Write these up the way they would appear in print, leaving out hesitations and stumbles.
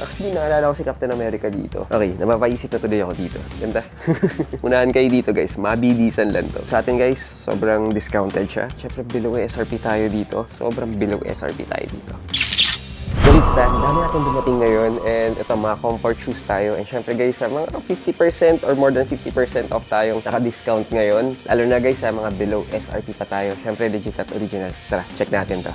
Actually, naalala ko si Captain America dito. Okay, napapaisip na tuloy ako dito. Ganda. Unahan kayo dito guys, mabibisan lang to. Sa atin guys, sobrang discounted siya. Siyempre, below SRP tayo dito. Sobrang below SRP tayo dito. Galista, dami natin dumating ngayon and ito mga comfort shoes tayo and syempre guys sa mga 50% or more than 50% off tayong naka-discount ngayon lalo na guys sa mga below SRP pa tayo syempre legit at original. Tara, check natin to.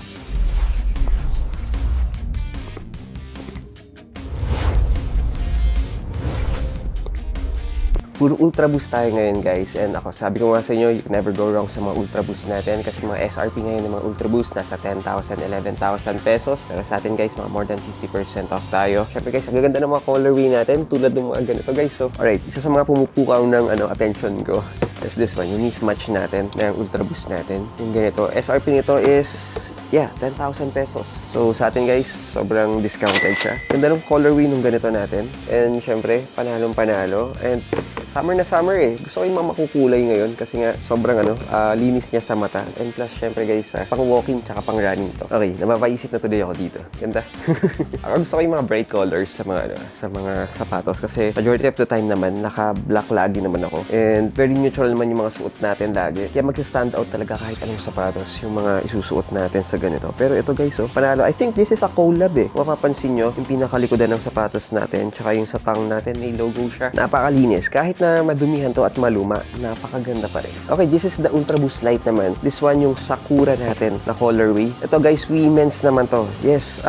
Puro Ultra Boost tayo ngayon guys and ako sabi ko nga sa inyo you can never go wrong sa mga Ultra Boost natin kasi mga SRP ngayon ng mga Ultra Boost nasa 10,000, 11,000 pesos pero sa atin guys mga more than 50% off tayo. Syempre guys ang gaganda ng mga colorway natin tulad ng mga ganito guys. So alright, isa sa mga pumupukaw ng attention ko is this one, yung mismatch natin ng Ultra Boost natin. Yung ganito, SRP nito is 10,000 pesos. So sa atin guys, sobrang discounted siya. Ganda ng colorway ng ganito natin. And syempre, panalong panalo. And summer na summer eh. Gusto ko yung mga makukulay ngayon kasi nga sobrang linis niya sa mata. And plus syempre guys, pang walking tsaka pang running to. Okay, napapaisip na tuloy ako dito. Ganda. Ako gusto ko yung mga bright colors sa mga sapatos kasi majority of the time naman naka-black lagi naman ako. And very neutral naman yung mga suot natin lagi. Kaya mag-stand out talaga kahit anong sapatos yung mga isusuot natin sa ganito. Pero ito guys, panalo. I think this is a collab eh. Kung mapapansin nyo, yung pinakalikodan ng sapatos natin, tsaka yung sa tang natin, may logo siya. Napakalinis. Kahit na madumihan to at maluma, napakaganda pa rin. Okay, this is the Ultra Boost Light naman. This one yung Sakura natin na colorway. Ito guys, women's naman to. Yes,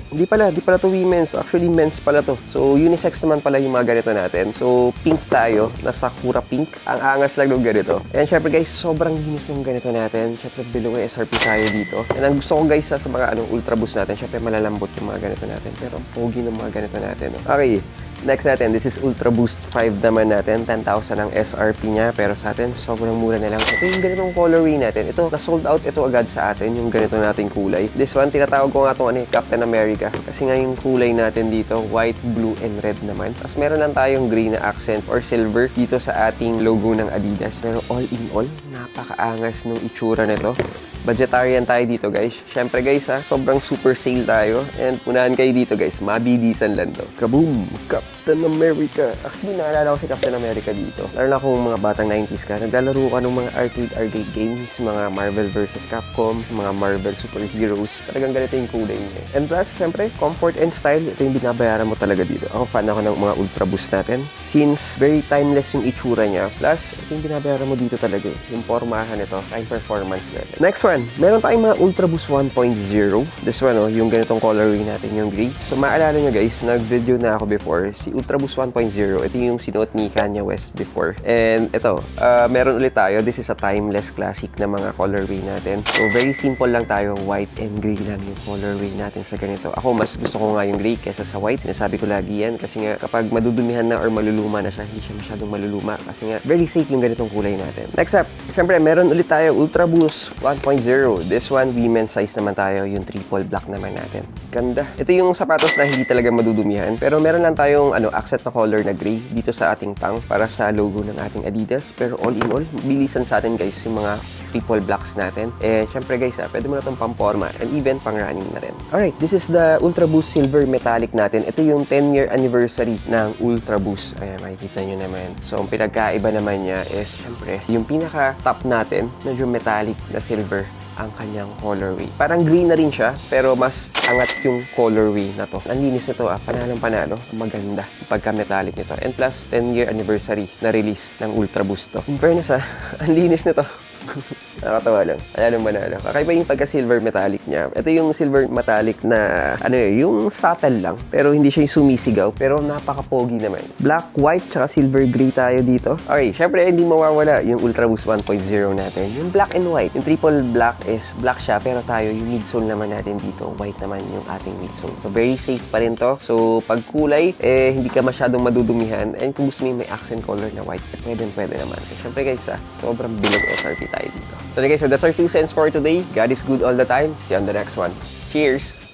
hindi pala to women's. Actually, men's pala to. So, unisex naman pala yung mga ganito natin. So, pink tayo, na Sakura pink. Ang angas lang ng ganito. And syempre guys, sobrang linis ng ganito natin. Syempre, below SRP tayo dito. And ang gusto ko guys sa mga Ultra Boost natin, syempre malalambot yung mga ganito natin. Pero pogi ng mga ganito natin. Okay, next natin, this is Ultra Boost 5 naman natin. 10,000 ang SRP niya. Pero sa atin, sobrang mura na lang. Ito yung ganitong colorway natin. Ito, na-sold out ito agad sa atin, yung ganito nating kulay. This one, tinatawag ko nga itong Captain America. Kasi nga yung kulay natin dito, white, blue, and red naman. Tapos meron lang tayong gray na accent or silver dito sa ating logo ng Adidas. Pero all in all, napakaangas nung itsura nito. Budgetarian tayo dito guys. Syempre guys sobrang super sale tayo. And unahan kayo dito guys, mabibisan lang to. Kaboom! Captain America! Actually, naalala ko si Captain America dito. Lalo na kung mga batang 90s ka, naglalaro ka ng mga arcade games, mga Marvel vs. Capcom, mga Marvel superheroes. Talagang ganito yung kulay niya. And plus, syempre, comfort and style, ito yung binabayaran mo talaga dito. Ako fan ako ng mga Ultra Boost natin. Since very timeless yung itsura niya. Plus, ito yung binabayaran mo dito talaga. Yung pormahan nito, yung performance natin. Next one, meron tayong mga Ultra Boost 1.0. This one, yung ganitong colorway natin, yung gray. So, maalala nyo guys, nag-video na ako before. Si Ultra Boost 1.0, ito yung sinuot ni Kanye West before. And ito, meron ulit tayo. This is a timeless classic na mga colorway natin. So, very simple lang tayo. White and gray lang yung colorway natin sa ganito. Ako, mas gusto ko nga yung gray kesa sa white. Sinasabi ko lagi yan kasi nga kapag madudumihan na or maluluma na siya, hindi siya masyadong maluluma kasi nga very safe yung ganitong kulay natin. Next up, syempre, meron ulit tayo Ultra Boost 1.0. This one, women's size naman tayo. Yung triple black naman natin. Ganda. Ito yung sapatos na hindi talaga madudumihan. Pero meron lang tayong accent na color na gray dito sa ating tang para sa logo ng ating Adidas. Pero all in all, bilisan sa atin guys yung mga triple blacks natin. Syempre guys, pwede mo na itong pamporma and even pang running na rin. Alright, this is the Ultra Boost Silver Metallic natin. Ito yung 10-year anniversary ng Ultra Boost. Ayan, makikita nyo naman. So, ang pinagkaiba naman niya is, syempre, yung pinaka-top natin, medyo metallic na silver ang kanyang colorway. Parang green na rin siya, pero mas angat yung colorway na to. Ang linis nito, panalo. Maganda pagka-metallic nito. And plus, 10-year anniversary na release ng Ultra Boost to. In fairness ang linis nito. Nakakatawa lang. Ayan ang manalo. Kakaiba yung pagka-silver metallic niya. Ito yung silver metallic na, yung subtle lang. Pero hindi siya yung sumisigaw. Pero napaka-pogi naman. Black, white, tsaka silver gray tayo dito. Okay, syempre, hindi mawawala yung Ultra Boost 1.0 natin. Yung black and white. Yung triple black is black siya. Pero tayo, yung midsole naman natin dito. White naman yung ating midsole. So, very safe pa rin to. So, pag kulay, hindi ka masyadong madudumihan. And kung gusto mo may accent color na white, pwede naman. Syempre guys, sobrang bilog SRP tayo dito. So guys, that's our 2 cents for today. God is good all the time. See you on the next one. Cheers!